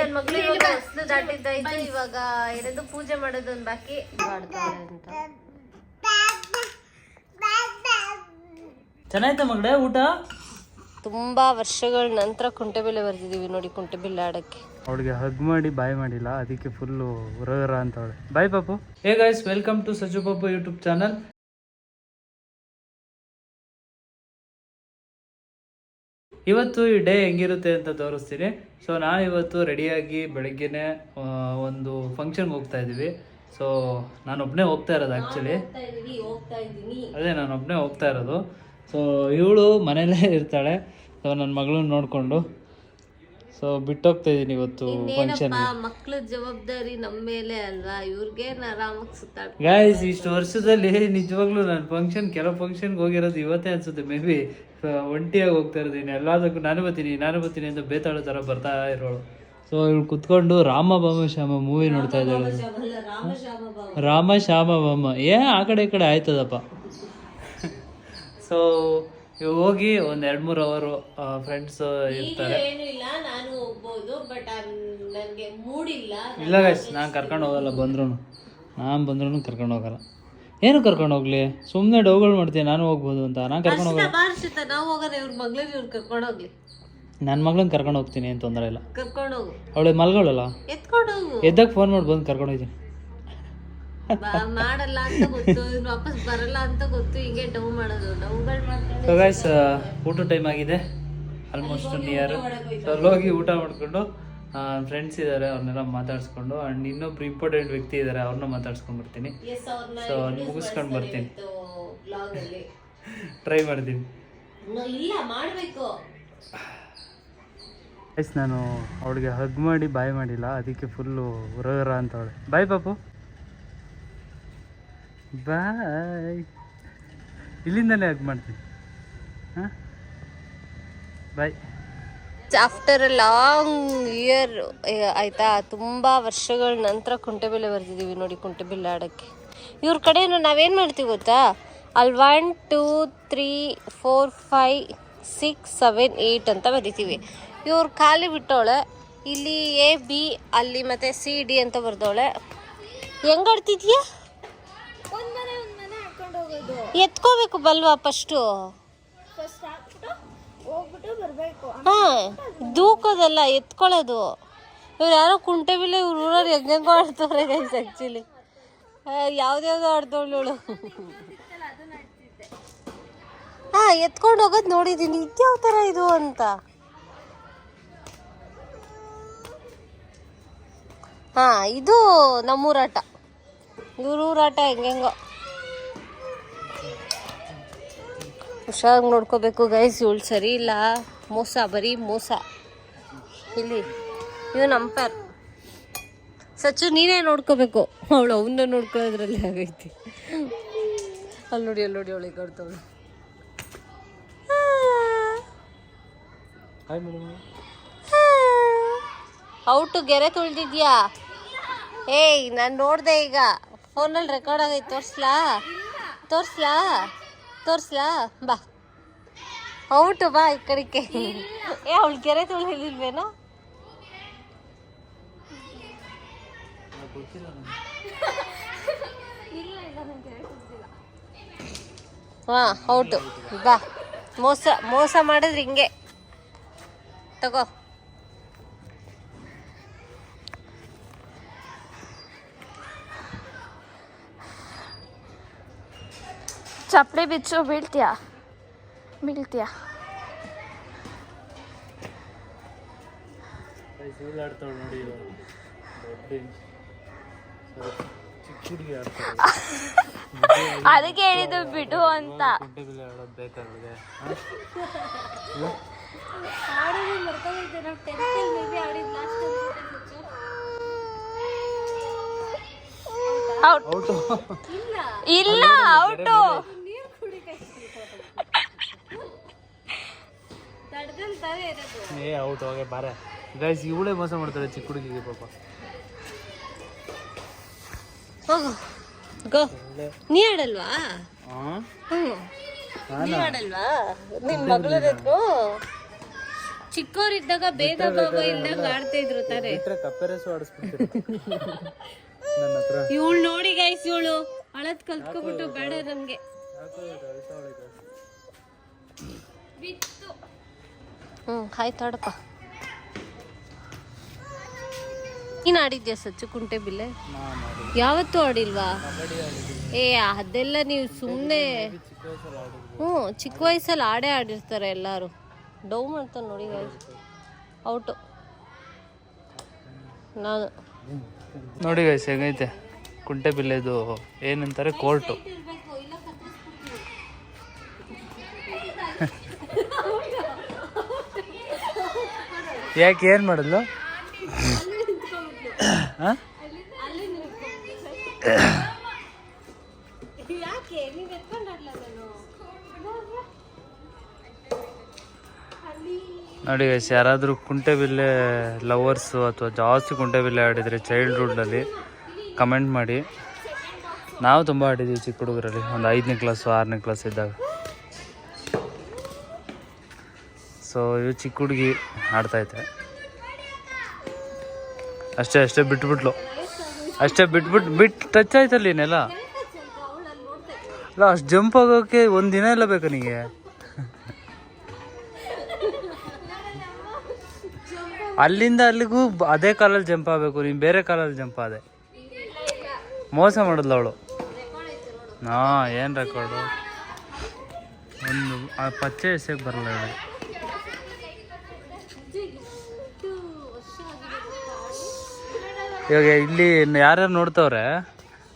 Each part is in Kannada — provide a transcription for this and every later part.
ನನ್ ಮಗಳು ಇವಾಗ ಹೊಸಲು ದಾಟಿದ್ದಾಯ್ತು. ಇವಾಗ ಏನದು ಪೂಜೆ ಮಾಡೋದು ಒಂದು ಬಾಕಿ ಮಾಡ್ತಾಳೆ ಅಂತ. ಚೆನ್ನಾಯ್ತಾ ಮಗಳೇ ಊಟ? ತುಂಬಾ ವರ್ಷಗಳ ನಂತರ ಕುಂಟೆಬಿಲ್ಲೆ ಬರ್ತಿದೀವಿ ನೋಡಿ, ಕುಂಟೆಬಿಲ್ಲೆ ಆಡಕ್ಕೆ. ಅವಳಿಗೆ ಹಗ್ ಮಾಡಿ ಬಾಯ್ ಮಾಡಿಲ್ಲ, ಅದಕ್ಕೆ ಫುಲ್ಲು ಉರಗರ ಅಂತವಳೆ. ಬಾಯ್ ಪಾಪು. ಹೇ ಗೈಸ್, ವೆಲ್ಕಮ್ ಟು ಸಜು ಪಾಪು ಯೂಟ್ಯೂಬ್ ಚಾನಲ್. ಇವತ್ತು ಈ ಡೇ ಹೆಂಗಿರುತ್ತೆ ಅಂತ ತೋರಿಸ್ತೀನಿ. ಸೊ ನಾನು ಇವತ್ತು ರೆಡಿಯಾಗಿ ಬೆಳಗ್ಗೆನೆ ಒಂದು ಫಂಕ್ಷನ್ಗೆ ಹೋಗ್ತಾ ಇದ್ದೀವಿ. ಸೊ ನಾನೊಬ್ಬನೇ ಹೋಗ್ತಾ ಇರೋದು ಆ್ಯಕ್ಚುಲಿ. ಅದೇ ನಾನೊಬ್ಬನೇ ಹೋಗ್ತಾ ಇರೋದು. ಸೊ ಇವಳು ಮನೇಲೇ ಇರ್ತಾಳೆ. ಸೊ ನನ್ನ ಮಗಳನ್ನ ನೋಡಿಕೊಂಡು ಸೊ ಬಿಟ್ಟೋಗ್ತಾ ಇದ್ದೀನಿ ಇವತ್ತು ಫಂಕ್ಷನ್. ಮಕ್ಳ ಜವಾಬ್ದಾರಿ ನಮ್ಮ ಮೇಲೆ ಅಲ್ವಾ, ಇವ್ರಿಗೆ ಆರಾಮಾಗಿ ಸುತ್ತಾಡ. ಗಾಯ್ಸ್, ಇಷ್ಟು ವರ್ಷದಲ್ಲಿ ನಿಜವಾಗ್ಲೂ ನಾನು ಕೆಲವು ಫಂಕ್ಷನ್ಗೆ ಹೋಗಿರೋದು ಇವತ್ತೇ ಅನ್ಸುತ್ತೆ. ಮೇ ಬಿ ಒಂಟಿಯಾಗಿ ಹೋಗ್ತಾ ಇರೋದೀನಿ. ಎಲ್ಲದಕ್ಕೂ ನಾನು ಬರ್ತೀನಿ ಅಂತ ಬೇತಾಳೋ ಥರ ಬರ್ತಾ ಇರೋಳು. ಸೊ ಇವಳು ಕುತ್ಕೊಂಡು ರಾಮ ಬಾಮ ಶ್ಯಾಮ ಮೂವಿ ನೋಡ್ತಾ ಇದ್ದಾಳೆ. ರಾಮ ಶ್ಯಾಮ ಬಾಮ ಆ ಕಡೆ ಈ ಕಡೆ ಆಯ್ತದಪ್ಪ. ಸೊ ಇವಾಗ ಹೋಗಿ ಒಂದು 2-3 ಅವರು ಫ್ರೆಂಡ್ಸ್ ಇರ್ತಾರೆ. ಇಲ್ಲ ಗೈಸ್, ನಾನು ಕರ್ಕೊಂಡು ಹೋಗಲ್ಲ. ನಾನು ಬಂದ್ರೂ ಕರ್ಕೊಂಡು ಹೋಗಲ್ಲ. ಏನು ಕರ್ಕೊಂಡು ಹೋಗ್ಲಿ, ಸುಮ್ಮನೆ ಡೌಗಳು ಮಾಡ್ತೀನಿ. ನಾನು ಹೋಗ್ಬೋದು ಅಂತ ನಾನು ಕರ್ಕೊಂಡು ಹೋಗಲ್ಲ. ನನ್ನ ಮಗಳನ್ನ ಕರ್ಕೊಂಡು ಹೋಗ್ತೀನಿ, ಏನು ತೊಂದರೆ ಇಲ್ಲ. ಅವಳು ಮಲ್ಗಳಲ್ಲ, ಎದ್ದಾಗ ಫೋನ್ ಮಾಡಿ ಬಂದು ಕರ್ಕೊಂಡು ಹೋಗ್ತೀನಿ. ಮಾಡಲ್ಲ ಅಂತ ಗೊತ್ತು, ವಾಪಸ್ ಬರಲ್ಲ ಅಂತ ಗೊತ್ತು, ಹಿಂಗೆ ಡೌ ಮಾಡೋದು. ಸೊ ಗೈಸ್, ಊಟ ಟೈಮ್ ಆಗಿದೆ, ಆಲ್ಮೋಸ್ಟ್ ನಿಯರ್. ಸೊ ಅಲ್ಲೋಗಿ ಊಟ ಮಾಡಿಕೊಂಡು ಫ್ರೆಂಡ್ಸ್ ಇದ್ದಾರೆ, ಅವ್ರನ್ನೆಲ್ಲ ಮಾತಾಡ್ಸ್ಕೊಂಡು, ಆ್ಯಂಡ್ ಇನ್ನೊಬ್ರು ಇಂಪಾರ್ಟೆಂಟ್ ವ್ಯಕ್ತಿ ಇದ್ದಾರೆ, ಅವ್ರನ್ನ ಮಾತಾಡ್ಸ್ಕೊಂಡು ಬರ್ತೀನಿ. ಸೊ ಅವ್ನು ಮುಗಿಸ್ಕೊಂಡು ಬರ್ತೀನಿ, ಟ್ರೈ ಮಾಡ್ತೀನಿ. ಗೈಸ್, ನಾನು ಅವಳಿಗೆ ಹಗ್ ಮಾಡಿ ಬಾಯ್ ಮಾಡಿಲ್ಲ, ಅದಕ್ಕೆ ಫುಲ್ಲು ಉರಗರ ಅಂತವಳೆ. ಬಾಯ್ ಪಾಪು. ಬಾಯ್. ಇಲ್ಲಿಂದಲೇ ಹಗ್ ಮಾಡ್ತೀನಿ. ಹಾಂ, ಬಾಯ್. ಆಫ್ಟರ್ ಅ ಲಾಂಗ್ ಇಯರ್ ಆಯ್ತಾ, ತುಂಬಾ ವರ್ಷಗಳ ನಂತರ ಕುಂಟೆಬಿಲ್ಲೆ ಬರ್ತಿದೀವಿ ನೋಡಿ, ಕುಂಟೆಬಿಲ್ಲೆ ಆಡಕ್ಕೆ. ಇವ್ರ ಕಡೆನು ನಾವೇನು ಮಾಡ್ತೀವಿ ಗೊತ್ತಾ, ಅಲ್ಲಿ 1 2 3 4 5 6 7 8 ಅಂತ ಬರಿತೀವಿ. ಇವ್ರು ಖಾಲಿ ಬಿಟ್ಟವಳೆ, ಇಲ್ಲಿ A B ಅಲ್ಲಿ ಮತ್ತೆ C D ಅಂತ ಬರ್ದವಳೆ. ಹೆಂಗಾಡ್ತಿದ್ಯಾ? ಎತ್ಕೋಬೇಕು ಬಲ್ವಾ ಫಸ್ಟು. ಹಾಂ, ದೂಕೋದಲ್ಲ, ಎತ್ಕೊಳ್ಳೋದು. ಇವ್ರು ಯಾರೋ ಕುಂಟೆಬಿಲ್ಲೆ ಇವ್ರ ಊರವ್ರು ಹೆಂಗೆಂಗೋ ಆಡ್ತವ್ರೆ ಗೈಸ್. ಆ್ಯಕ್ಚುಲಿ ಯಾವ್ದ್ಯಾವ್ದೋ ಆಡ್ದವಳು. ಹಾಂ, ಎತ್ಕೊಂಡು ಹೋಗೋದು ನೋಡಿದ್ದೀನಿ. ಇದ್ಯಾವ ಥರ ಇದು ಅಂತ. ಹಾಂ, ಇದು ನಮ್ಮೂರಾಟ. ಇವ್ರೂರಾಟ ಹೆಂಗೆಂಗೋ. ಹುಷಾರಾಗಿ ನೋಡ್ಕೋಬೇಕು ಗೈಸ್, ಇವಳು ಸರಿ ಇಲ್ಲ. ಮೋಸ, ಬರೀ ಮೋಸ. ಇಲ್ಲಿ ಇವನು ಅಂಪೈರ್. ಸಚ್ಚು ನೀನೇ ನೋಡ್ಕೋಬೇಕು, ಅವಳು ಅವನ್ನ ನೋಡ್ಕೊಳ್ಳೋದ್ರಲ್ಲಿ ಆಗೈತಿ. ಅಲ್ಲಿ ನೋಡಿ ಅವಳಿಗೆ ಕೊಡ್ತವಳು. ಔಟು ಗೆರೆ ತುಳಿದಿದ್ಯಾ? ಏಯ್, ನಾನು ನೋಡಿದೆ ಈಗ ಫೋನಲ್ಲಿ ರೆಕಾರ್ಡ್ ಆಗೈತೆ. ತೋರಿಸ್ಲಾ ಬಾ. ಔಟು ಬಾ ಈ ಕಡೆಗೆ. ಅವಳು ಗೆರೆ ತುಳಿಲಿಲ್ವೇನೋ? ಹಾಂ, ಔಟು ಬಾ. ಮೋಸ ಮಾಡಿದ್ರೆ ಹಿಂಗೆ ತಗೋ. ಚಪ್ಪಲಿ ಬಿಚ್ಚು, ಬೀಳ್ತೀಯಾ? ಅದಕ್ಕೆ ಹೇಳಿದ್ದು ಬಿಡು ಅಂತ. ಇಲ್ಲ, ಔಟು. ಔಟ್ ಹೋಗಿ ಬಾರ ಗೈಸ್. ಇವಳೇ ಮೋಸ ಮಾಡ್ತಾಳೆ ಚಿಕ್ಕ ಹುಡುಗಿಗೆ ಪಾಪ. ಹೋಗು, ಗೋ. ನೀ ಆಡಲ್ವಾ? ನೀ ಆಡಲ್ವಾ? ನಿನ್ ಮಗಳು ಎತ್ಕೋ. ಚಿಕ್ಕವರಿದ್ದಾಗ ಭೇದ ಭಾವ ಇಲ್ದಂಗ ಆಡ್ತಾ ಇದ್ರು ತಾನೆ. ಕಪ್ಪೆರಸು ಆಡಿಸ್ಬಿಡ್ತೀರ ನನ್ನ ಹತ್ರ. ಇವಳು ನೋಡಿ ಗೈಸ್, ಇವಳು ಅಳದ್ ಕಲ್ತ್ಕೊಬಿಟ್ಟು ಬೇಡ ನಮ್ಗೆ. ಆಯ್ತು ಆಡಪ್ಪ. ನೀನ್ ಆಡಿದ್ಯಾ ಸಚ್ಚು ಕುಂಟೆ ಬಿಲ್ಲೆ? ಯಾವತ್ತೂ ಆಡಿಲ್ವಾ? ಏ ಅದೆಲ್ಲ ನೀವು ಸುಮ್ಮನೆ. ಚಿಕ್ಕ ವಯಸ್ಸಲ್ಲಿ ಆಡಿರ್ತಾರೆ ಎಲ್ಲಾರು. ಡೌ ಮಾಡ್ತಾನೆ ನೋಡಿ ಗೈಸ್, ಔಟು. ನಾನು ನೋಡಿ ಗೈಸ್ ಹೆಂಗೈತೆ ಕುಂಟೆ ಬಿಲ್ಲೆದು ಏನಂತಾರೆ, ಕೋರ್ಟು. ಯಾಕೆ ಏನು ಮಾಡಿದ್ಲು? ನೋಡಿ ಗೈಸ್, ಯಾರಾದರೂ ಕುಂಟೆಬಿಲ್ಲೆ ಲವರ್ಸು ಅಥವಾ ಜಾಸ್ತಿ ಕುಂಟೆಬಿಲ್ಲೆ ಆಡಿದರೆ ಚೈಲ್ಡ್ಹುಡ್ಡಲ್ಲಿ ಕಮೆಂಟ್ ಮಾಡಿ. ನಾವು ತುಂಬ ಆಡಿದ್ದೀವಿ ಚಿಕ್ಕ ಹುಡುಗರಲ್ಲಿ, ಒಂದು 5ನೇ ಕ್ಲಾಸು 6ನೇ ಕ್ಲಾಸ್ ಇದ್ದಾಗ. ಸೊ ಇವು ಚಿಕ್ಕ ಹುಡುಗಿ ಆಡ್ತಾಯಿದ್ದೆ. ಅಷ್ಟೇ ಬಿಟ್ಬಿಟ್ಲು. ಬಿಟ್ಟು ಟಚ್ ಆಯ್ತಲ್ಲ ಇನ್ನೆಲ್ಲ. ಅಲ್ಲ ಅಷ್ಟು ಜಂಪ್ ಆಗೋಕ್ಕೆ ಒಂದು ದಿನ ಎಲ್ಲ ಬೇಕಾ ನಿಮಗೆ? ಅಲ್ಲಿಂದ ಅಲ್ಲಿಗೂ ಅದೇ ಕಾಲಲ್ಲಿ ಜಂಪ್ ಆಗಬೇಕು, ನೀನು ಬೇರೆ ಕಾಲಲ್ಲಿ ಜಂಪ್ ಆದೆ. ಮೋಸ ಮಾಡಿದ್ಲು ಅವಳು. ಏನು ರೆಕಾರ್ಡು? ಒಂದು ಪಚ್ಚೆ ಎಸೆಗೆ ಬರಲ್ಲ ಹೇಳಿ. ಇವಾಗ ಇಲ್ಲಿ ಯಾರ್ಯಾರು ನೋಡ್ತವ್ರೆ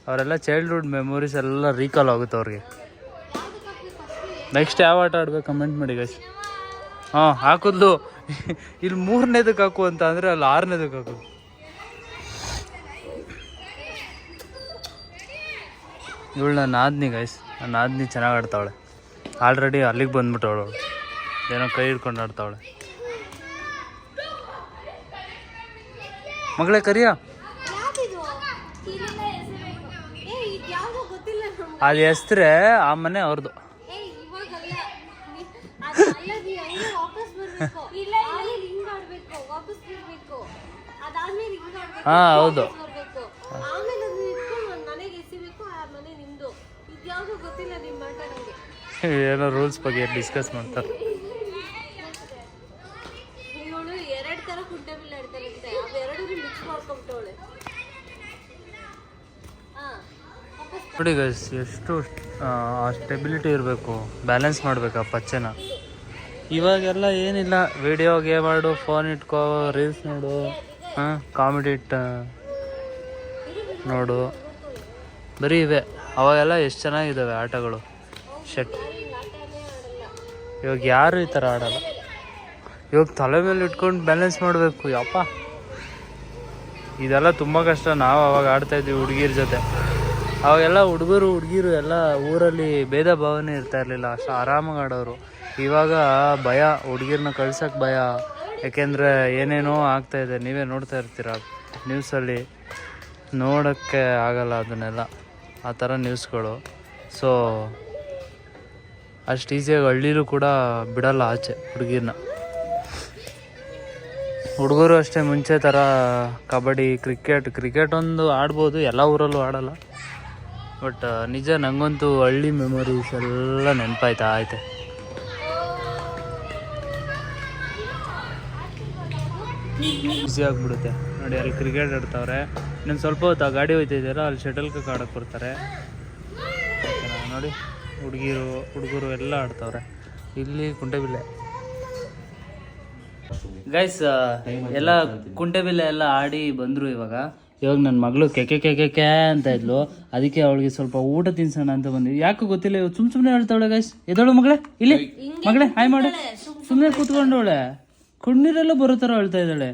ಅವರೆಲ್ಲ ಚೈಲ್ಡ್ಹುಡ್ ಮೆಮೊರೀಸ್ ಎಲ್ಲ ರೀಕಾಲ್ ಆಗುತ್ತೆ ಅವ್ರಿಗೆ. ನೆಕ್ಸ್ಟ್ ಯಾವ ಆಟ ಆಡ್ಬೇಕು ಕಮೆಂಟ್ ಮಾಡಿ ಗೈಸ್. ಹಾಕೋದು ಇಲ್ಲಿ 3ನೇದಕ್ಕೆ ಹಾಕು ಅಂತ ಅಂದರೆ ಅಲ್ಲಿ 6ನೇದಕ್ಕೆ ಹಾಕೋದು. ಇವಳು ನನ್ನ ನಾದ್ನಿ ಗೈಸ್. ನನ್ನ ನಾದ್ನಿ ಚೆನ್ನಾಗಿ ಆಡ್ತಾವಳೆ. ಆಲ್ರೆಡಿ ಅಲ್ಲಿಗೆ ಬಂದ್ಬಿಟ್ಟವಳು. ಏನೋ ಕೈ ಹಿಡ್ಕೊಂಡು ಆಡ್ತಾವಳೆ. ಮಗಳೇ ಕರಿಯ, ಅದು ಹೆಸ್ರೆ ಆ ಮನೆ ಅವ್ರದ್ದು. ಹೌದು. ಏನೋ ರೂಲ್ಸ್ ಬಗ್ಗೆ ಡಿಸ್ಕಸ್ ಮಾಡ್ತಾರೆ. ನೋಡಿ ಗೈಸ್, ಎಷ್ಟು ಸ್ಟೆಬಿಲಿಟಿ ಇರಬೇಕು, ಬ್ಯಾಲೆನ್ಸ್ ಮಾಡಬೇಕು ಆ ಪಚ್ಚೆನ. ಇವಾಗೆಲ್ಲ ಏನಿಲ್ಲ, ವಿಡಿಯೋ ಗೇಮ್ ಆಡು, ಫೋನ್ ಇಟ್ಕೋ, ರೀಲ್ಸ್ ನೋಡು, ಕಾಮಿಡಿ ನೋಡು, ಬರೀ ಇವೆ. ಅವಾಗೆಲ್ಲ ಎಷ್ಟು ಚೆನ್ನಾಗಿದ್ದಾವೆ ಆಟಗಳು. ಇವಾಗ ಯಾರು ಈ ಥರ ಆಡಲ್ಲ. ಇವಾಗ ತಲೆ ಮೇಲೆ ಇಟ್ಕೊಂಡು ಬ್ಯಾಲೆನ್ಸ್ ಮಾಡಬೇಕು. ಯಪ್ಪ, ಇದೆಲ್ಲ ತುಂಬ ಕಷ್ಟ. ನಾವು ಅವಾಗ ಆಡ್ತಾಯಿದ್ವಿ ಹುಡುಗಿರ ಜೊತೆ. ಅವಾಗೆಲ್ಲ ಹುಡುಗಿರು ಎಲ್ಲ ಊರಲ್ಲಿ ಭೇದ ಭಾವನೆ ಇರ್ತಾ ಇರಲಿಲ್ಲ, ಅಷ್ಟು ಆರಾಮಾಗಿ ಆಡೋರು. ಇವಾಗ ಭಯ, ಹುಡುಗಿರನ್ನ ಕಳ್ಸೋಕ್ಕೆ ಭಯ. ಯಾಕೆಂದರೆ ಏನೇನೋ ಆಗ್ತಾಯಿದೆ, ನೀವೇ ನೋಡ್ತಾ ಇರ್ತೀರ ನ್ಯೂಸಲ್ಲಿ. ನೋಡೋಕ್ಕೆ ಆಗಲ್ಲ ಅದನ್ನೆಲ್ಲ, ಆ ಥರ ನ್ಯೂಸ್ಗಳು. ಸೊ ಅಷ್ಟು ಈಸಿಯಾಗಿ ಹಳ್ಳಿಲೂ ಕೂಡ ಬಿಡಲ್ಲ ಆಚೆ ಹುಡುಗಿರನ್ನ. ಹುಡುಗರು ಅಷ್ಟೇ ಮುಂಚೆ ಥರ ಕಬಡ್ಡಿ, ಕ್ರಿಕೆಟ್ ಒಂದು ಆಡ್ಬೋದು, ಎಲ್ಲ ಊರಲ್ಲೂ ಆಡಲ್ಲ. ಬಟ್ ನಿಜ ನನಗಂತೂ ಹಳ್ಳಿ ಮೆಮೊರೀಸ್ ಎಲ್ಲ ನೆನಪಾಯ್ತಾ ಐತೆ. ಈಸಿ ಆಗಿಬಿಡುತ್ತೆ ನೋಡಿ. ಅಲ್ಲಿ ಕ್ರಿಕೆಟ್ ಆಡ್ತಾವ್ರೆ, ಇನ್ನೊಂದು ಸ್ವಲ್ಪ ಹೊತ್ತು ಆ ಗಾಡಿ ಹೋಯ್ತಿದ್ದೀರ, ಅಲ್ಲಿ ಶಟಲ್ ಕಾಕ್ ಆಡೋಕ್ಕೆ ಬರ್ತಾರೆ ನೋಡಿ. ಹುಡುಗರು ಎಲ್ಲ ಆಡ್ತಾವ್ರೆ. ಇಲ್ಲಿ ಕುಂಟೆಬಿಲ್ಲೆ ಗೈಸ್, ಎಲ್ಲ ಕುಂಟೆಬಿಲ್ಲೆ ಎಲ್ಲ ಆಡಿ ಬಂದರು. ಇವಾಗ ನನ್ನ ಮಗಳು ಕೆಕೆ ಅಂತ ಇದ್ಲು. ಅದಕ್ಕೆ ಅವಳಿಗೆ ಸ್ವಲ್ಪ ಊಟ ತಿನ್ಸೋಣ ಅಂತ ಬಂದ್ವಿ. ಯಾಕೆ ಗೊತ್ತಿಲ್ಲ, ಇವ್ ಸುಮ್ಮನೆ ಹೇಳ್ತಾವಳೆ ಗೈಸ್. ಎದಳು ಮಗಳೇ, ಇಲ್ಲಿ ಮಗಳೇ ಹಾಯ್ ಮಾಡು. ಸುಮ್ಮನೆ ಕೂತ್ಕೊಂಡವಳೆ, ಕಣ್ಣೀರೆಲ್ಲ ಬರೋ ಥರ ಹೇಳ್ತಾ ಇದ್ದಾಳೆ.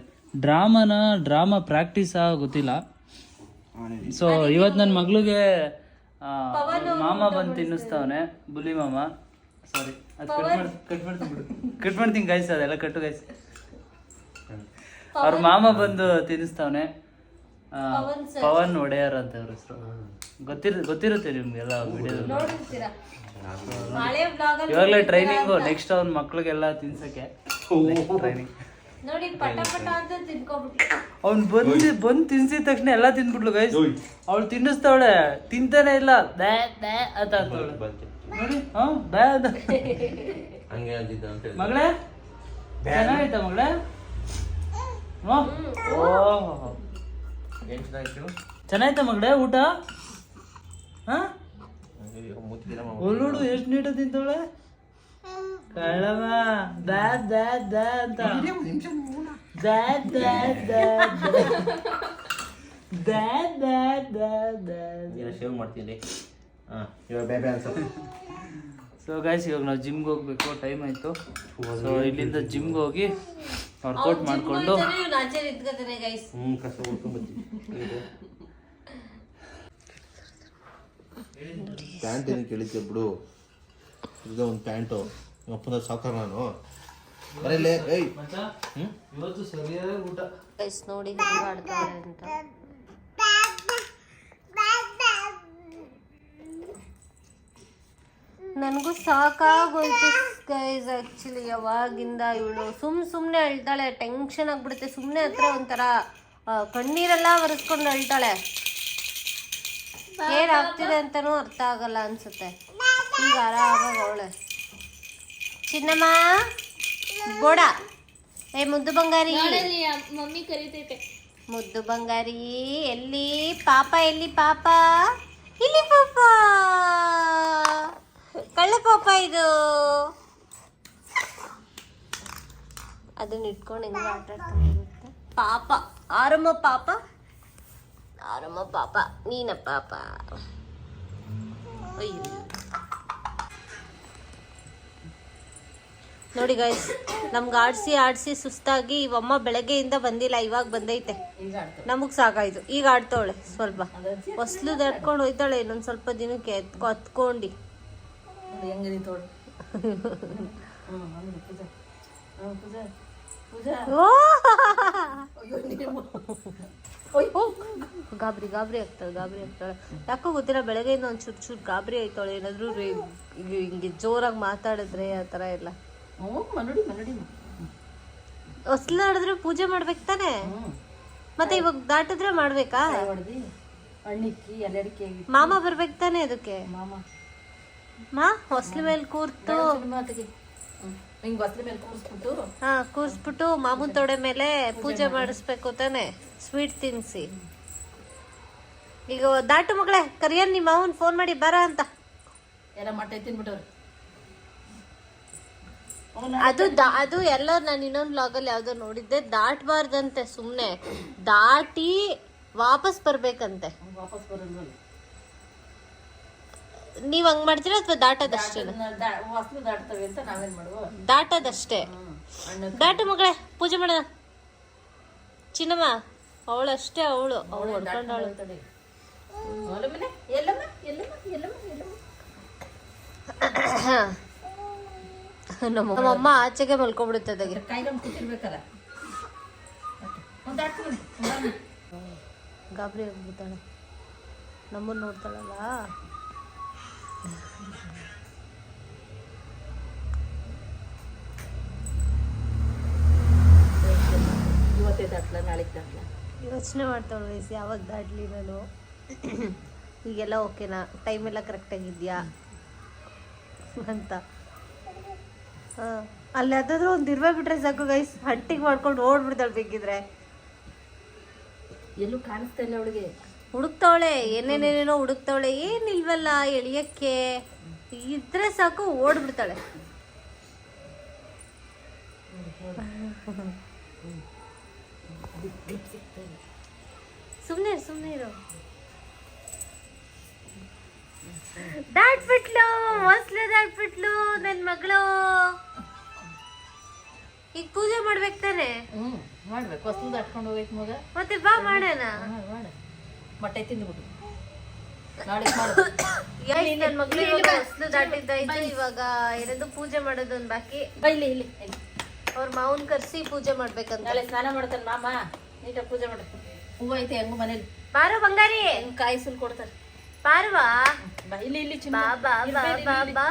ಡ್ರಾಮಾ ಪ್ರಾಕ್ಟೀಸಾ ಗೊತ್ತಿಲ್ಲ. ಸೊ ಇವತ್ತು ನನ್ನ ಮಗಳಿಗೆ ಮಾಮ ಬಂದು ತಿನ್ನಿಸ್ತಾವನೆ, ಬುಲಿ ಮಾಮ. ಸಾರಿ, ಅದು ಕಟ್ ಮಾಡ್ತೀನಿ ಗೈಸ್, ಅದೆಲ್ಲ ಕಟ್ಟು ಗೈಸ್. ಅವ್ರ ಮಾಮ ಬಂದು ತಿನ್ನಿಸ್ತಾವನೆ. ಪವನ್ ಒಡೆಯರ್ ಅಂತ ಅವ್ರ ಹೆಸರು. ಗೊತ್ತಿರುತ್ತೆ ನಿಮ್ಗೆಲ್ಲ ವಿಡಿಯೋದಲ್ಲಿ. ಹಳೆ ಬ್ಲಾಗಲ್ಲಿ ಇವಾಗಲೇ ಟ್ರೈನಿಂಗು, ನೆಕ್ಸ್ಟ್ ಅವ್ನ ಮಕ್ಳಿಗೆಲ್ಲ ತಿನ್ಸಕ್ಕೆ ಟ್ರೈನಿಂಗ್. ನೋಡಿ ಪಟ ಪಟ ಅಂತ ತಿನ್ಕೊಬಿಟ್ಲು. ಅವ್ನು ಬಂದು ತಿನ್ಸಿದ ತಕ್ಷಣ ಎಲ್ಲ ತಿಂದ್ಬಿಟ್ಲು ಗೈಸ್. ಅವಳು ತಿನ್ನಿಸ್ತಾವಳೆ, ತಿಂತಾನೆ ಇಲ್ಲ, ಬ್ಯಾ ಬ್ಯಾ ಅಂತ ಅಂತವಳೆ ನೋಡಿ. ಬ್ಯಾ ಅಂತ ಮಗಳೇ ಚೆನ್ನಾಗೈತ ಮಗಳೇ? ಚೆನ್ನಾಯ್ತ ಮಗಳೇ ಊಟ? ಒಳ್ಳೋಡು ಎಷ್ಟು ನೀಟ ತಿಂತವಳೆ ಕಳ್ಳಮ್ಮ. ಬ್ಯಾ ಬ್ಯಾ ಬ್ಯಾ ಅಂತ ಬ್ಯಾ ಬ್ಯಾ ಬ್ಯಾ ಬ್ಯಾ ಬ್ಯಾ ಬ್ಯಾ ಬ್ಯಾ. ಶೇವ್ ಮಾಡ್ತೀನಿ. ಇವಾಗ ಬೇಬೆ ಅನ್ಸುತ್ತೆ. ಸೊ ಗೈಸ್ ಇವಾಗ ನಾವು ಜಿಮ್ಗೆ ಹೋಗ್ಬೇಕು, ಟೈಮ್ ಆಯಿತು. ಸೊ ಇಲ್ಲಿಂದ ಜಿಮ್ಗೆ ಹೋಗಿ ವರ್ಕೌಟ್ ಮಾಡಿಕೊಂಡು ಕಸ ಹೊಡ್ಕೊಂಡ್ಬರ್ತೀನಿ. ಪ್ಯಾಂಟ್ ಏನು ಕೇಳಿದ್ದೆ ಬಿಡು, ಇದು ಒಂದು ಪ್ಯಾಂಟು ಅಪ್ಪನ ಸಾಕಾರ ನಾನು ಬರಲ್ಲೇ. ಏಯ್ ಇವತ್ತು ಸರಿಯಾದ ಊಟ ಗೈಸ್ ನೋಡಿ ಹೆಂಗ್ ಆಡ್ತಾರೆ ಅಂತ. ನನಗೂ ಸಾಕಾಗೋಯ್ತು ಗೈಸ್ ಆ್ಯಕ್ಚುಲಿ. ಯಾವಾಗಿಂದ ಇವಳು ಸುಮ್ಮನೆ ಅಳ್ತಾಳೆ, ಟೆನ್ಷನ್ ಆಗ್ಬಿಡುತ್ತೆ. ಸುಮ್ಮನೆ ಹತ್ರ ಒಂಥರ ಕಣ್ಣೀರೆಲ್ಲ ಒರೆಸ್ಕೊಂಡು ಅಳ್ತಾಳೆ. ಏನಾಗ್ತಿದೆ ಅಂತನೂ ಅರ್ಥ ಆಗಲ್ಲ ಅನ್ಸುತ್ತೆ. ಈಗ ಆರಾಮಾಗಿ ಅವಳೆ ಚಿನ್ನಮ್ಮ ಬೋಡ. ಏ ಮುದ್ದು ಬಂಗಾರಿ, ಮಮ್ಮಿ ಕರೀತೈತೆ. ಮುದ್ದು ಬಂಗಾರಿ ಎಲ್ಲಿ ಪಾಪ? ಎಲ್ಲಿ ಪಾಪ? ಇಲ್ಲಿ ಪಾಪ, ಕಳ್ಳ ಪಾಪ ಇದು. ಅದನ್ನ ಇಟ್ಕೊಂಡು ಹೆಂಗೆ ಆಟ ಆಡ್ತಾ ಪಾಪ. ಆರಮ್ಮ ಪಾಪ, ಆರಮ್ಮ ಪಾಪ, ನೀನ ಪಾಪ. ಅಯ್ಯೋ ನೋಡಿ ಗೈಸ್, ನಮ್ಗೆ ಆಡಿಸಿ ಸುಸ್ತಾಗಿ ಇವಮ್ಮ ಬೆಳಗ್ಗೆಯಿಂದ ಬಂದಿಲ್ಲ, ಇವಾಗ ಬಂದೈತೆ. ನಮಗೆ ಸಾಕಾಯ್ತು. ಈಗ ಆಡ್ತಾವಳೆ ಸ್ವಲ್ಪ. ಹೊಸ್ಲು ದಟ್ಕೊಂಡು ಹೋಯ್ತಾಳೆ ಇನ್ನೊಂದು ಸ್ವಲ್ಪ ದಿನಕ್ಕೆ ಹತ್ಕೊಂಡು. ಗಾಬರಿ ಆಗ್ತಾಳೆ. ಯಾಕೋ ಗೊತ್ತಿಲ್ಲ, ಬೆಳಗ್ಗೆಯಿಂದ ಒಂದು ಚೂರು ಗಾಬರಿ ಆಯ್ತಾಳೆ. ಏನಾದ್ರು ಹಿಂಗೆ ಜೋರಾಗಿ ಮಾತಾಡಿದ್ರೆ ಆ ಥರ ಎಲ್ಲ. ಹೊಸ್ಲು ಆಡಿದ್ರೆ ಪೂಜೆ ಮಾಡ್ಬೇಕು ತಾನೆ, ಮತ್ತೆ ಇವಾಗ ದಾಟಿದ್ರೆ ಮಾಡ್ಬೇಕಾ? ಮಾಮ ಬರ್ಬೇಕು ತಾನೆ ಅದಕ್ಕೆ. ಹೊಸ್ಲು ಮೇಲೆ ಕೂರ್ತು ಕೂರ್ಸ್ಬಿಟ್ಟು ಮಾಮೂನ್ ತೊಡೆ ಮೇಲೆ ಪೂಜೆ ಮಾಡಿಸ್ಬೇಕು ತಾನೆ, ಸ್ವೀಟ್ ತಿನ್ಸಿ. ಈಗ ದಾಟು ಮಗಳೇ, ಕರಿಯನ್ ನಿಮ್ಮ ಮಾವನ್ ಫೋನ್ ಮಾಡಿ ಬರ ಅಂತ. ಅದು ಎಲ್ಲ ನಾನು ಇನ್ನೊಂದು ಬ್ಲಾಗಲ್ಲಿ ಯಾವ್ದೋ ನೋಡಿದ್ದೆ, ದಾಟಬಾರ್ದಂತೆ. ಸುಮ್ನೆ ದಾಟಿ ವಾಪಸ್ ಬರ್ಬೇಕಂತೆ. ನೀವ್ ಹಂಗ್ ಮಾಡ್ತೀರಾ ಅಥವಾ ದಾಟದಷ್ಟೇ? ದಾಟದಷ್ಟೇ. ದಾಟು ಮಗಳೇ, ಪೂಜೆ ಮಾಡ. ಚಿನ್ನಮ್ಮ ಅವಳಷ್ಟೇ, ಅವಳು ಹೊಡ್ಕೊಂಡವಳು. ನಮ್ಮಮ್ಮ ಆಚೆಗೆ ಮಲ್ಕೊಬಿಡುತ್ತದೆ. ಗಾಬರಿ ಆಗ್ಬಿಡ್ತಾಳೆ, ನಮ್ಮನ್ನ ನೋಡ್ತಾಳಲ್ಲ. ಯೋಚನೆ ಮಾಡ್ತಾಳೆ ವಯಸ್ಸು, ಯಾವಾಗ ದಾಟ್ಲಿ ನಾನು. ಈಗೆಲ್ಲ ಓಕೆನಾ, ಟೈಮ್ ಎಲ್ಲ ಕರೆಕ್ಟಾಗಿದ್ಯಾ ಅಂತ. ಅಲ್ಲಿ ಅದಾದ್ರೂ ಒಂದು ಇರ್ವೇ ಬಿಟ್ರೆ ಸಾಕು ಗೈಸ್, ಹಂಟಿಗೆ ಮಾಡ್ಕೊಂಡು ಓಡ್ಬಿಡ್ತಾಳೆ ಬೇಕಿದ್ರೆ. ಎಲ್ಲೂ ಕಾಣಿಸ್ತಾ ಇಲ್ಲ ಅವಳಿಗೆ. ಹುಡುಕ್ತಾವಳೆ, ಏನೇನೇನೇನೋ ಹುಡುಕ್ತಾವಳೆ, ಏನಿಲ್ವಲ್ಲ ಎಳಿಯಕ್ಕೆ. ಇದ್ರೆ ಸಾಕು ಓಡ್ಬಿಡ್ತಾಳೆ. ಸುಮ್ಮನೆ ಇರು. ದಾಟ್ಬಿಟ್ಲು, ಹೊಸ್ಲು ದಾಟ್ಬಿಟ್ಲು ನನ್ ಮಗಳು. ಈಗ ಪೂಜೆ ಮಾಡ್ಬೇಕು ತಾನೆ? ಮಾಡ್ಬೇಕು. ಹೊಸ್ಲು ದಾಟ್ಕೊಂಡು ಹೋಗೈತೆ ಮಗ. ಮತ್ತೆ ಬಾ ಮಾಡೋಣ. ಮೊಟ್ಟೆ ತಿಂದ್ಬಿಟ್ಟು ನನ್ ಮಗಳು ಹೊಸ್ಲು ದಾಟಿದ್ದಾಯ್ತು. ಇವಾಗ ಏನದು ಪೂಜೆ ಮಾಡೋದು ಒಂದು ಬಾಕಿ. ಇಲ್ಲಿ ಅವ್ರ ಮಾವನ್ ಕರ್ಸಿ ಪೂಜೆ ಮಾಡ್ಬೇಕಂತ. ನಾಳೆ ಸ್ನಾನ ಮಾಡ್ತಾನೆ ಮಾಮ, ನೀಟಾಗಿ ಪೂಜೆ ಮಾಡ್ತಾನೆ. ಹೂವು ಐತೆ ಹೆಂಗು ಮನೇಲಿ. ಬಾರೋ ಬಂಗಾರಿ, ಕಾಯಿ ಸುಲ್ ಕೊಡ್ತಾರೆ. ಪಾರ್ವಾ ಬಾ ಇಲ್ಲಿ ಇಲ್ಲಿ ಚಿನ್ನ ಬಾ ಬಾ ಬಾ ಬಾ ಬಾ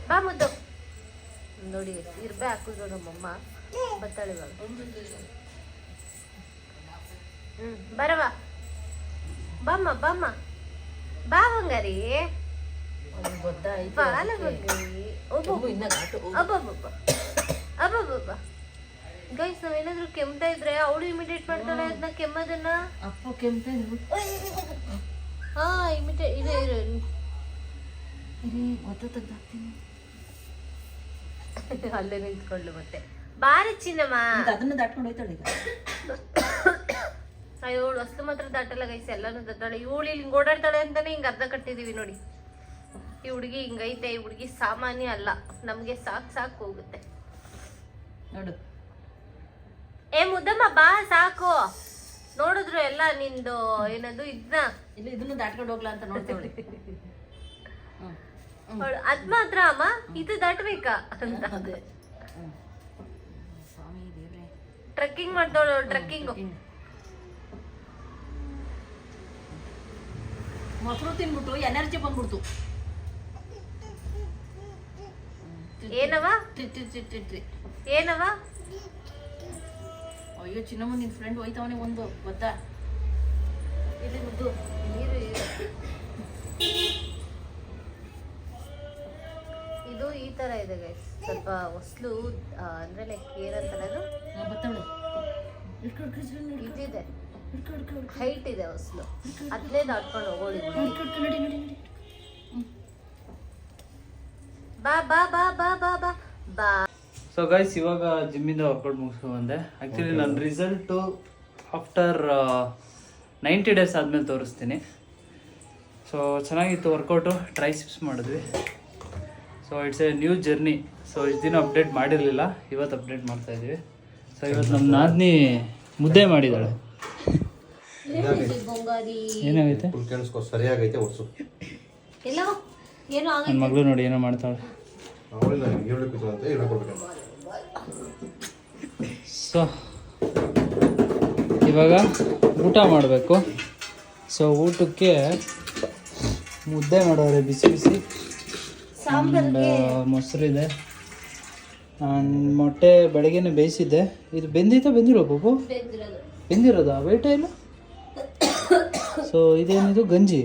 ಬಾ ಮುದ್ದು ನೋಡಿ ಇರ್ಬೆ ಹಾಕಿದ್ರು ನಮ್ಮಮ್ಮ ಬತ್ತಾಳೆ ಇವಾಗ ಬರವಾ ಬಾಮ್ಮ ಬಾಮ್ಮ ಬಾ ಬಂಗಾರಿ ಗೊತ್ತಾ ಬಾಲ ಬಂಗಾರಿ ಅಬ್ಬಬ್ಬಬ್ಬ ಅಬ್ಬಬ್ಬಬ್ಬ ಗೈಸ್ ನಾವೇನಾದ್ರೂ ಕೆಮ್ತಾ ಇದ್ರೆ ಅವಳು ಇಮಿಟೇಟ್ ಮಾಡ್ತಾಳೆ ಅದನ್ನ ಕೆಮ್ಮದನ್ನ ಅಪ್ಪ ಕೆಮ್ತ ಹಾ ಇಮಿಟೇಟ್ ಇದೆ ಗೊತ್ತ ತೆಗ್ದಾಕ್ತೀನಿ ಅಲ್ಲೇ ನಿಂತ್ಕೊಳ್ಳು ಮತ್ತೆ ಬಾರಿ ಚಿನ್ನಮ್ಮ ಅದನ್ನ ದಾಟ್ಕೊಂಡು ಹೋಯ್ತಾಳೆ ಈಗ ಇವಳು ವಸ್ತು ಮಾತ್ರ ದಾಟಲ್ಲ ಗೈಸ್ ಎಲ್ಲಾನು ದಾಟಾಳೆ ಇವಳು ಇಲ್ಲಿ ಹಿಂಗ್ ಓಡಾಡ್ತಾಳೆ ಅಂತಾನೆ ಹಿಂಗ್ ಅರ್ಧ ಕಟ್ಟಿದೀವಿ ನೋಡಿ ಈ ಹುಡುಗಿ ಹಿಂಗೈತೆ ಈ ಹುಡುಗಿ ಸಾಮಾನ್ಯ ಅಲ್ಲ ನಮ್ಗೆ ಸಾಕು ಹೋಗುತ್ತೆ ನೋಡು ಏ ಮುದ್ದಮ್ಮ ಬಾ ಸಾಕು ನೋಡಿದ್ರು ಎಲ್ಲ ನಿಂದು ಏನದು ಇದನ್ನ ಇಲ್ಲಿ ಇದನ್ನು ದಾಟ್ಕೊಂಡು ಹೋಗ್ಲಾ ಅಂತ ನೋಡ್ತೇವಳಿ ಅದ್ ಮಾತ್ರ ಅಮ್ಮ ಇದು ದಾಟ್ಬೇಕಾ ಅಂತ ಅದೇ ಸ್ವಾಮಿ ದೇವ್ರೆ ಟ್ರೆಕ್ಕಿಂಗ್ ಮಾಡ್ತಾವಳು ಟ್ರೆಕ್ಕಿಂಗ್ ಮೊಸರು ತಿನ್ಬಿಟ್ಟು ಎನರ್ಜಿ ಬಂದ್ಬಿಡ್ತು ಏನವ ಏನವ ಅಯ್ಯೋ ಚಿನ್ನಮ್ಮ ನಿನ್ ಫ್ರೆಂಡ್ ಹೋಯ್ತವನೇ ಒಂದು ಗೊತ್ತಾ ಇಲ್ಲಿ ಮುದ್ದು ನೀರು ಇದು ಈ ತರ ಇದೆ ಗೈಸ್ ಸ್ವಲ್ಪ ಹೊಸ್ಲು ಅಂದ್ರೆ ಲೈಕ್ ಏನಂತಾರೆ ಅದು ಬತ್ತವಳು ಇದಿದೆ ಹೈಟ್ ಇದೆ ಹೊಸ್ಲು ಅದನ್ನೇ ದಾಟ್ಕೊಂಡು ಹೋಗೋಳಿ ಬಾ ಬಾ ಬಾ ಬಾ ಬಾ ಬಾ ಬಾ ಸೊ ಗೈಸ್ ಇವಾಗ ಜಿಮ್ಮಿಂದ ವರ್ಕೌಟ್ ಮುಗಿಸ್ಕೊಂಡು ಬಂದೆ ಆ್ಯಕ್ಚುಲಿ ನನ್ನ ರಿಸಲ್ಟು ಆಫ್ಟರ್ 90 ಡೇಸ್ ಆದಮೇಲೆ ತೋರಿಸ್ತೀನಿ. ಸೊ ಚೆನ್ನಾಗಿತ್ತು ವರ್ಕೌಟು, ಟ್ರೈಸಿಪ್ಸ್ ಮಾಡಿದ್ವಿ. So it's A new journey. So ಇಷ್ಟು ದಿನ ಅಪ್ಡೇಟ್ ಮಾಡಿರಲಿಲ್ಲ, ಇವತ್ತು ಅಪ್ಡೇಟ್ ಮಾಡ್ತಾಯಿದ್ದೀವಿ. ಸೊ ಇವತ್ತು ನಮ್ಮ ನಾದಿನಿ ಮುದ್ದೆ ಮಾಡಿದ್ದಾಳೆ. ಏನಾಗೈತೆ ಸರಿಯಾಗೈತೆ ಹೊಸು ನನ್ನ ಮಗಳು ನೋಡಿ ಏನೋ ಮಾಡ್ತಾಳೆ. ಸೊ ಇವಾಗ ಊಟ ಮಾಡಬೇಕು. ಸೊ ಊಟಕ್ಕೆ ಮುದ್ದೆ ಮಾಡೋರೆ ಬಿಸಿ ಬಿಸಿ, ಆ್ಯಂಡ್ ಮೊಸರಿದೆ, ಆ್ಯಂಡ್ ಮೊಟ್ಟೆ ಬೆಳಗ್ಗೆನೆ ಬೇಯಿಸಿದ್ದೆ. ಇದು ಬೆಂದಿರೋ ಪಾಪು? ಬೆಂದಿರೋದಾ? ವೇಟ ಇಲ್ಲ. ಸೊ ಇದೇನಿದು ಗಂಜಿ.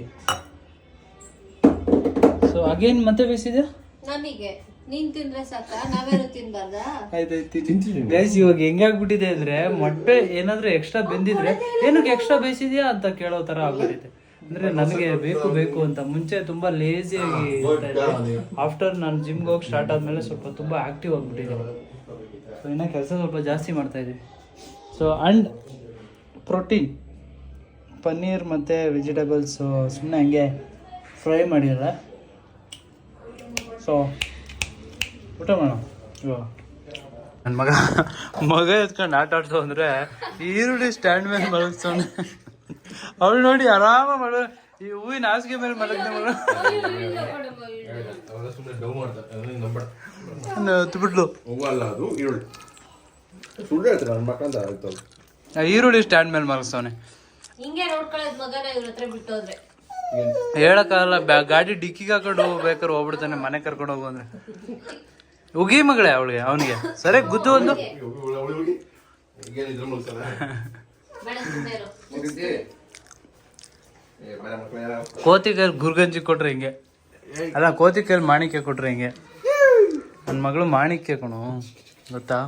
ಸೊ ಅಗೇನ್ ಮತ್ತೆ ಬೇಯಿಸಿದೆ. ನಮಗೆ ನೀನ್ ತಿಂದ್ರೆ ಸಾಕ, ನಾವೇನು ತಿನ್ಬಾರ್ದಾ? ಗೈಸ್ ಇವಾಗ ಹೆಂಗಾಗ್ಬಿಟ್ಟಿದೆ ಅಂದ್ರೆ ಮೊಟ್ಟೆ ಏನಾದ್ರೂ ಎಕ್ಸ್ಟ್ರಾ ಬೆಂದಿದ್ರೆ ಏನಕ್ಕೆ ಎಕ್ಸ್ಟ್ರಾ ಬೇಯಿಸಿದ್ಯಾ ಅಂತ ಕೇಳೋ ತರ ಆಗ್ಬಿಟ್ಟಿದೆ. ಅಂದ್ರೆ ನನಗೆ ಬೇಕು ಅಂತ ಮುಂಚೆ ತುಂಬಾ ಲೇಜಿಯಾಗಿ ಇರ್ತಾ ಇದ್ದೆ. ಆಫ್ಟರ್ ನಾನು ಜಿಮ್ಗೆ ಹೋಗಿ ಸ್ಟಾರ್ಟ್ ಆದ್ಮೇಲೆ ಸ್ವಲ್ಪ ತುಂಬಾ ಆಕ್ಟಿವ್ ಆಗ್ಬಿಟ್ಟಿದೆ. ಸೊ ಇನ್ನ ಕೆಲಸ ಸ್ವಲ್ಪ ಜಾಸ್ತಿ ಮಾಡ್ತಾ ಇದೀವಿ. ಸೊ ಅಂಡ್ ಪ್ರೋಟೀನ್ ಪನ್ನೀರ್ ಮತ್ತು ವೆಜಿಟೇಬಲ್ಸು ಸುಮ್ಮನೆ ಹಂಗೆ ಫ್ರೈ ಮಾಡಿಲ್ಲ. ಸೊ ಊಟ ಮಾಡೋಣ ಇವಾಗ. ನನ್ನ ಮಗ ಎತ್ಕೊಂಡು ಆಟ ಆಡ್ತು ಅಂದರೆ ಈರುಳ್ಳಿ ಸ್ಟ್ಯಾಂಡ್ ಮೇಲೆ ಮಲಗಿಸ್ತಾನೆ. ಅವಳು ನೋಡಿ ಆರಾಮ ಮಾಡೋ ಈ ಹೂವಿನ ಹಾಸಿಗೆ ಮೇಲೆ ಮಲಗಿದೆ ಮಗಳು. ಹತ್ಬಿಟ್ಲು. ಈರುಳ್ಳಿ ಸ್ಟ್ಯಾಂಡ್ ಮೇಲೆ ಮಲಗಿಸ್ತಾನೆ. ಹಿಂಗೆ ನೋಡ್ಕೊಳ್ಳೋದ್ ಮಗನ ಇವ್ರ ಹತ್ರ ಬಿಟ್ಟೋದ್ರೆ ಹೇಳಕ್ಕಾಗಲ್ಲ. ಗಾಡಿ ಡಿಕ್ಕಿಗೆ ಹಾಕೊಂಡು ಬೇಕಾದ್ರೆ ಹೋಗ್ಬಿಡ್ತಾನೆ ಮನೆ ಕರ್ಕೊಂಡು ಹೋಗು ಅಂದ್ರೆ. ಉಗಿ ಮಗಳೇ ಅವಳಿಗೆ ಅವನಿಗೆ ಸರಿಯಾಗಿ ಗುದ್ದು ಒಂದು. ಕೋತಿ ಕೈಲಿ ಗುರ್ಗಂಜಿ ಕೊಟ್ರೆ ಹಿಂಗೆ, ಅಲ್ಲ ಕೋತಿ ಕೈಲಿ ಮಾಣಿಕ್ಯ ಕೊಟ್ರೆ ಹಿಂಗೆ. ನನ್ನ ಮಗಳು ಮಾಣಿಕ್ಯ ಕಣು, ಗೊತ್ತಾ?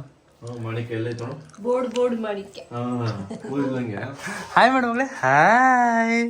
ಬೋರ್ಡ್ ಮಾಡಿಕ್ಕೆ ಹಾಯ್ ಮಾಡು ಮಗಳೇ, ಹಾಯ್.